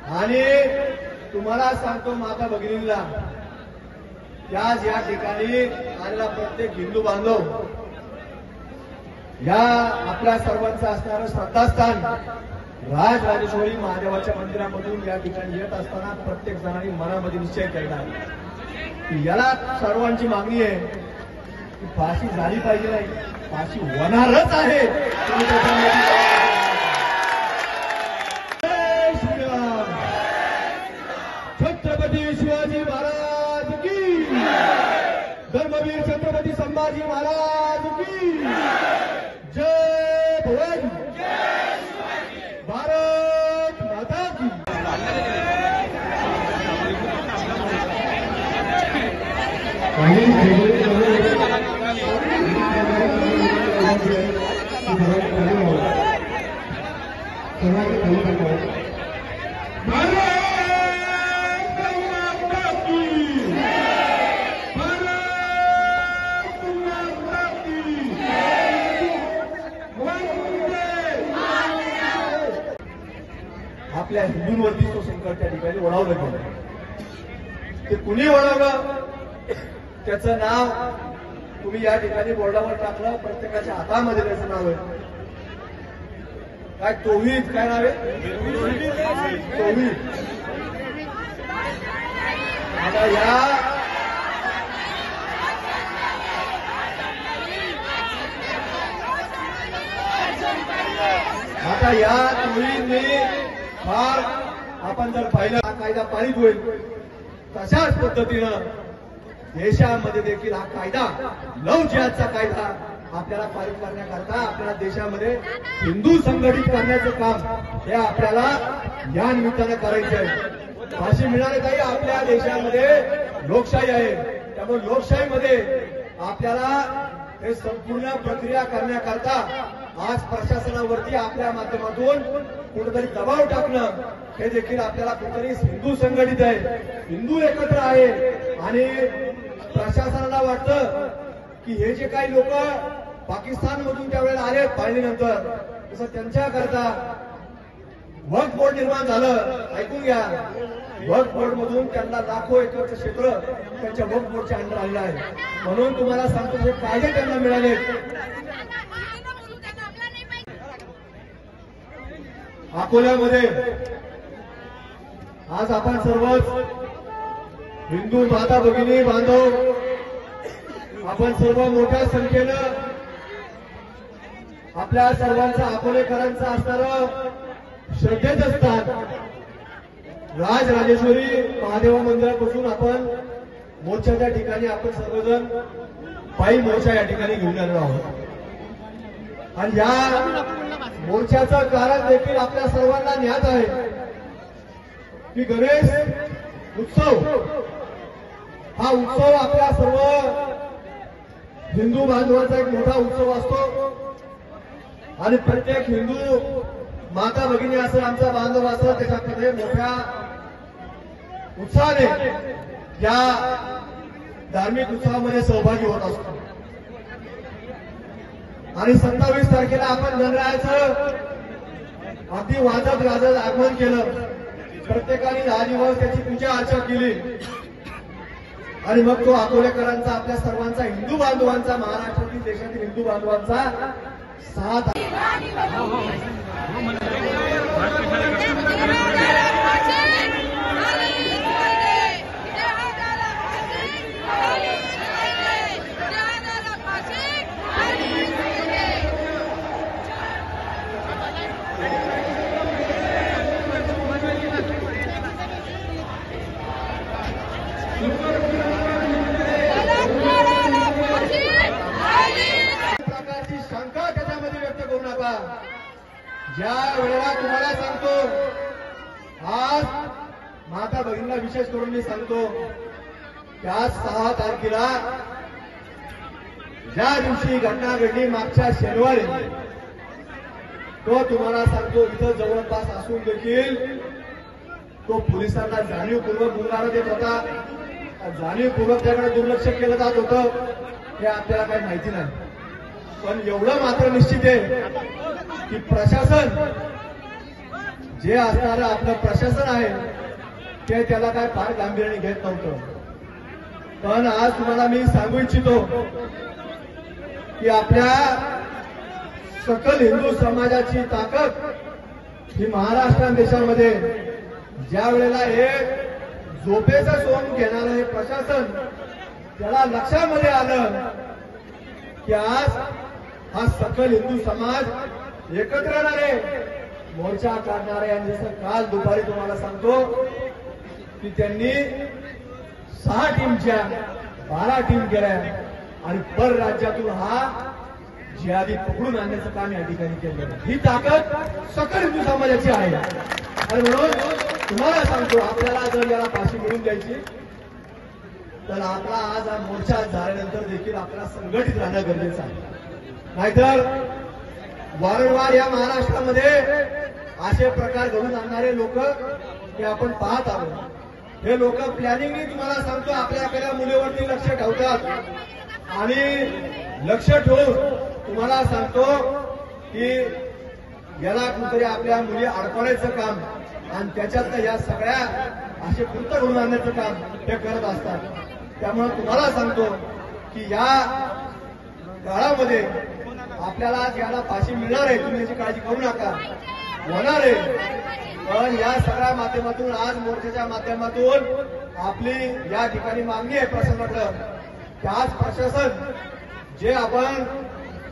आणि तुम्हाला सांगतो माता भगिनींना, याच या ठिकाणी आलेला प्रत्येक हिंदू बांधव या आपल्या सर्वांचं असणारं श्रद्धास्थान राजराजेश्वरी महादेवाच्या मंदिरामधून या ठिकाणी येत असताना प्रत्येक जणांनी मनामध्ये निश्चय केला की याला सर्वांची मागणी आहे की फाशी झाली पाहिजे, नाही फाशी होणारच आहे। छत्रपती शिवाजी महाराज की, धर्मवीर छत्रपती संभाजी महाराज की जय। भवन भारत माता की। आपल्या हिंदूंवरती तो संकट त्या ठिकाणी ओढावलं गेलं। ते कुणी ओढावलं त्याचं नाव तुम्ही या ठिकाणी बोर्डावर टाकलं, प्रत्येकाच्या हातामध्ये त्याचं नाव आहे काय, तौहीद काय नाव आहे, तौहीद। आता या तौहीदने फार आपण जर पाहिलं हा कायदा पारित होईल, तशाच पद्धतीनं देशामध्ये देखील हा कायदा लव जिहादचा कायदा आपल्याला पारित करण्याकरता आपल्याला देशामध्ये हिंदू संघटित करण्याचं काम हे आपल्याला या निमित्तानं करायचं आहे। फाशी मिळाली काही आपल्या देशामध्ये लोकशाही आहे, त्यामुळे लोकशाहीमध्ये आपल्याला हे संपूर्ण प्रक्रिया करण्याकरता आज प्रशासनावरती आपल्या माध्यमातून कुठेतरी दबाव टाकणं हे देखील आपल्याला कुठेतरी हिंदू संघटित आहे, हिंदू एकत्र आहे। आणि प्रशासनाला वाटतं की हे जे काही लोक पाकिस्तानमधून त्यावेळेला आले फाळणीनंतर, तसं त्यांच्याकरता वक्फ बोर्ड निर्माण झालं। ऐकून घ्या, वक्फ बोर्ड मधून त्यांना लाखो एकरचं क्षेत्र त्यांच्या वक्फ बोर्डच्या अंडर आलेलं आहे। म्हणून तुम्हाला सांगतो हे कायदे त्यांना मिळाले। अकोल्यामध्ये आज आपण सर्वच हिंदू माता भगिनी बांधव आपण सर्व मोठ्या संख्येनं आपल्या सर्वांचा अकोलेकरांचं असणारं श्रद्धेचं स्थान राजराजेश्वरी महादेव मंदिरापासून आपण मोर्चाच्या ठिकाणी आपण सर्वजण पायी मोर्चा या ठिकाणी घेऊन आलेलो आहोत। आणि या मोर्चाचं कारण देखील आपल्या सर्वांना ज्ञात आहे की गणेश उत्सव हा उत्सव आपल्या सर्व हिंदू बांधवांचा एक मोठा उत्सव असतो। आणि प्रत्येक हिंदू माता भगिनी असेल, आमचा बांधव असेल, त्याच्यामध्ये मोठ्या उत्साहाने या धार्मिक उत्सवामध्ये सहभागी होत असतो। आणि 27 तारखेला आपण गणरायाचं अगदी वाजत गाजत आगमन केलं, प्रत्येकाने 10 दिवस त्याची पूजा अर्चा केली। आणि मग तो अकोलेकरांचा आपल्या सर्वांचा हिंदू बांधवांचा महाराष्ट्रातील देशातील हिंदू बांधवांचा 6 प्रकारची शंका त्याच्यामध्ये व्यक्त करू नका। ज्या वेळेला तुम्हाला सांगतो, आज माता भगिनींना विशेष करून मी सांगतो, त्या 6 तारखेला ज्या दिवशी घटना घडली मागच्या शनिवारी, तो तुम्हाला सांगतो इथं जवळपास असून देखील तो पोलिसांना जाणीवपूर्वक गुन्हा देत होता, जाणीवपूर्वक त्याकडे दुर्लक्ष केलं जात होतं हे आपल्याला काही माहिती नाही। पण एवढं मात्र निश्चित आहे की प्रशासन जे असणारं आपलं प्रशासन आहे ते त्याला काय फार गांभीर्याने घेत नव्हतं. पण आज तुम्हाला मी सांगू इच्छितो की आपल्या सकल हिंदू समाजाची ताकद ही महाराष्ट्र देशामध्ये ज्या वेळेला हे झोपेचं सोंग घेणारं हे प्रशासन त्याला लक्षामध्ये आलं की आज हा सकल हिंदू समाज एकत्र येणारे मोर्चा काढणारे आणि जसं काल दुपारी तुम्हाला सांगतो की त्यांनी 6 टीमच्या 12 टीम केल्या आणि परराज्यातून हा जिहादी पकडून आणण्याचं काम या ठिकाणी केलं. ही ताकद सकल हिंदू समाजाची आहे आणि म्हणून तुम्हाला सांगतो आपल्याला जर याला फाशी मिळून द्यायची तर आपला आज हा मोर्चा झाल्यानंतर देखील आपल्याला संघटित राहणं गरजेचं आहे. नाहीतर वारंवार या महाराष्ट्रामध्ये असे प्रकार घडून आणणारे लोक हे आपण पाहत आहोत. हे लोक प्लॅनिंगनी तुम्हाला सांगतो आपल्याकडे मुलीवरती लक्ष ठेवतात आणि लक्ष ठेवून तुम्हाला सांगतो की याला कुठेतरी आपल्या मुली अडकवण्याचं काम आणि त्याच्यात या सगळ्या असे कृत्य घडून आणण्याचं काम ते करत असतात. त्यामुळे तुम्हाला सांगतो की या काळामध्ये आपल्याला याला फाशी मिळणार आहे, तुम्ही याची काळजी करू नका, होणार आहे. पण या सगळ्या माध्यमातून आज मोर्चाच्या माध्यमातून आपली या ठिकाणी मागणी आहे प्रशासनाकडे की आज प्रशासन जे आपण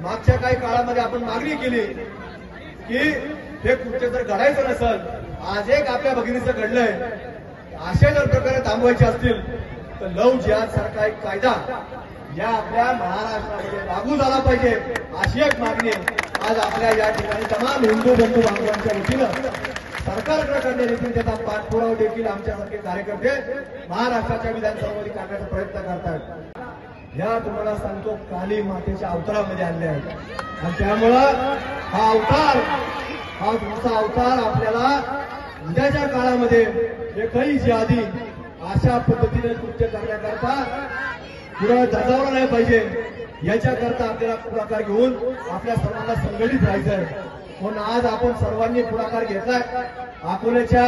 मागच्या काही काळामध्ये आपण मागणी केली की हे कृत्य जर घडायचं नसेल, आज एक आपल्या भगिनीचं घडलंय, असे जर प्रकारे थांबवायचे असतील तर लव जिहाद सारखा एक कायदा या आपल्या महाराष्ट्रामध्ये लागू झाला पाहिजे अशी एक मागणी आज आपल्या या ठिकाणी तमाम हिंदू बंधू बांधवांच्या वतीनं सरकारकडे करण्यात येतील. त्याचा पाठपुरावा देखील आमच्यासारखे कार्यकर्ते महाराष्ट्राच्या विधानसभेमध्ये करण्याचा प्रयत्न करतात. या तुम्हाला सांगतो काली मातेच्या अवतारामध्ये आणले आहेत आणि त्यामुळं हा अवतार हा तुमचा अवतार आपल्याला उद्याच्या काळामध्ये एकही जिहादी अशा पद्धतीने कृत्य करण्याकरता पुढे धजावलं नाही पाहिजे. याच्याकरता आपल्याला पुढाकार घेऊन आपल्या सर्वांना संघटित राहायचं आहे. म्हणून आज आपण सर्वांनी पुढाकार घेतलाय. अकोल्याच्या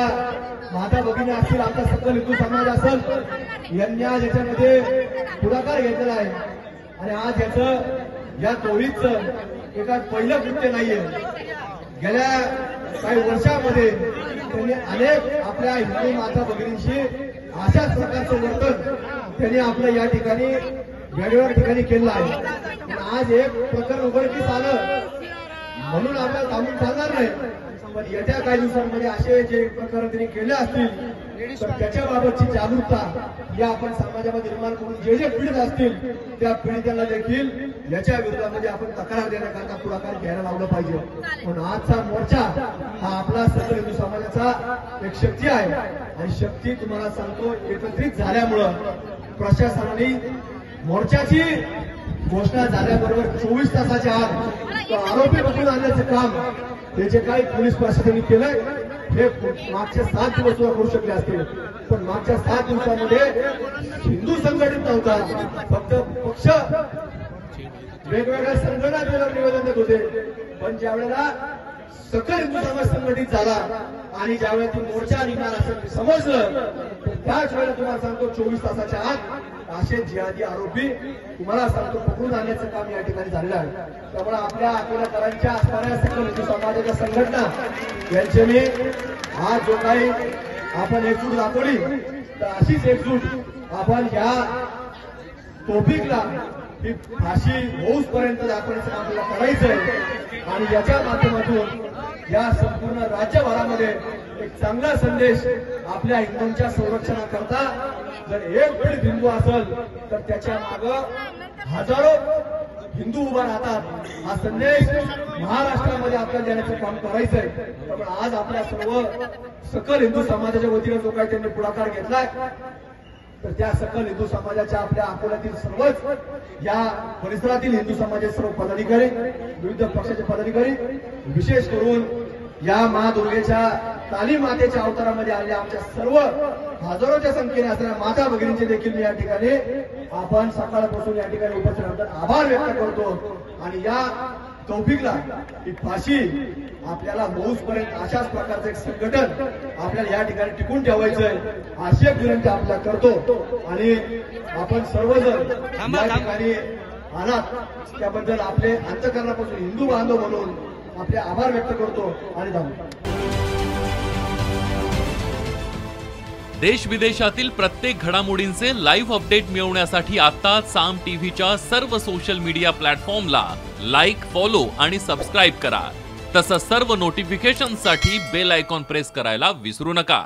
माता भगिनी असतील, आमचा सकल हिंदू समाज असेल, यांनी आज याच्यामध्ये पुढाकार घेतलेला आहे आणि आज याचं या तोडीचं एका पहिलं कृत्य नाहीये. गेल्या काही वर्षामध्ये त्यांनी अनेक आपल्या हिंदू माता भगिनींशी अशाच प्रकारचं वर्तन त्यांनी आपलं या ठिकाणी वेगवेगळ्या ठिकाणी केलं आहे. आज एक प्रकरण उघडकीस आलं म्हणून आपल्याला थांबून चालणार नाही. पण येत्या काही दिवसांमध्ये असे जे प्रकार त्यांनी केले असतील तर त्याच्याबाबतची जागरूकता या आपण समाजामध्ये निर्माण करून जे जे पीडित असतील त्या पीडितांना देखील याच्या विरोधामध्ये आपण तक्रार देण्याकरता पुढाकार घ्यायला लावलं पाहिजे. पण आजचा मोर्चा हा आपला सकल हिंदू समाजाचा एक शक्ती आहे आणि शक्ती तुम्हाला सांगतो एकत्रित झाल्यामुळं प्रशासनाने मोर्चाची घोषणा झाल्याबरोबर 24 तासाच्या आत आरोपी पकडून आणण्याचं काम हे जे काही पोलीस प्रशासनाने केलंय हे मागच्या 7 दिवस करू शकले असतील. पण मागच्या 7 दिवसामध्ये हिंदू संघटित नव्हता, फक्त पक्ष वेगवेगळ्या संघटना त्याला निवेदन देत होते. पण ज्या वेळेला सकल हिंदू समाज संघटित झाला आणि ज्यावेळेला ती मोर्चा निघणार असं समजलं त्याच वेळेला तुम्हाला सांगतो 24 तासाच्या आत असे जिहादी आरोपी तुम्हाला सांगतो पकडून आणण्याचं काम या ठिकाणी झालेलं आहे. त्यामुळे आपल्या अकोलाकरांच्या असणाऱ्या सकल हिंदू समाजाच्या संघटना यांच्याने आज जो काही आपण एकजूट दाखवली तर अशीच एकजूट आपण या टॉपिकला ही फाशी होऊसपर्यंत दाखवण्याचं काम आपल्याला करायचं आहे आणि याच्या माध्यमातून या संपूर्ण राज्यभरामध्ये एक चांगला संदेश आपल्या हिंदूंच्या संरक्षणाकरता जर एक पीडित हिंदू असेल तर त्याच्या मागं हजारो हिंदू उभा राहतात. हा संदेश महाराष्ट्रामध्ये आपल्याला देण्याचं काम करायचं आहे. त्यामुळे आज आपल्या सर्व सकल हिंदू समाजाच्या वतीने जो काही त्यांनी पुढाकार घेतलाय तर त्या सकल हिंदू समाजाच्या आपल्या अकोल्यातील सर्वच या परिसरातील हिंदू समाजाचे सर्व पदाधिकारी, विविध पक्षाचे पदाधिकारी, विशेष करून या महादुर्गेच्या काली मातेच्या अवतारामध्ये आलेल्या आमच्या सर्व हजारोच्या संख्येने असणाऱ्या माता भगिनींचे देखील मी या ठिकाणी आपण सकाळपासून या ठिकाणी उपस्थित राहतात आभार व्यक्त करतो आणि या तौफिकला ही फाशी आपल्याला मौजपर्यंत अशाच प्रकारचं एक संघटन आपल्याला या ठिकाणी टिकून ठेवायचंय अशी एक विनंती आपल्याला करतो आणि आपण सर्वजण या ठिकाणी आलात त्याबद्दल आपले अंतःकरणापासून हिंदू बांधव म्हणून आपले आभार व्यक्त करतो आणि थांबतो. देश विदेशातील प्रत्येक घडामोडींचे लाईव्ह अपडेट मिळवण्यासाठी आता साम टीव्हीच्या सर्व सोशल मीडिया प्लॅटफॉर्मला लाईक, फॉलो आणि सबस्क्राईब करा. तसंच सर्व नोटिफिकेशनसाठी बेल आयकॉन प्रेस करायला विसरू नका.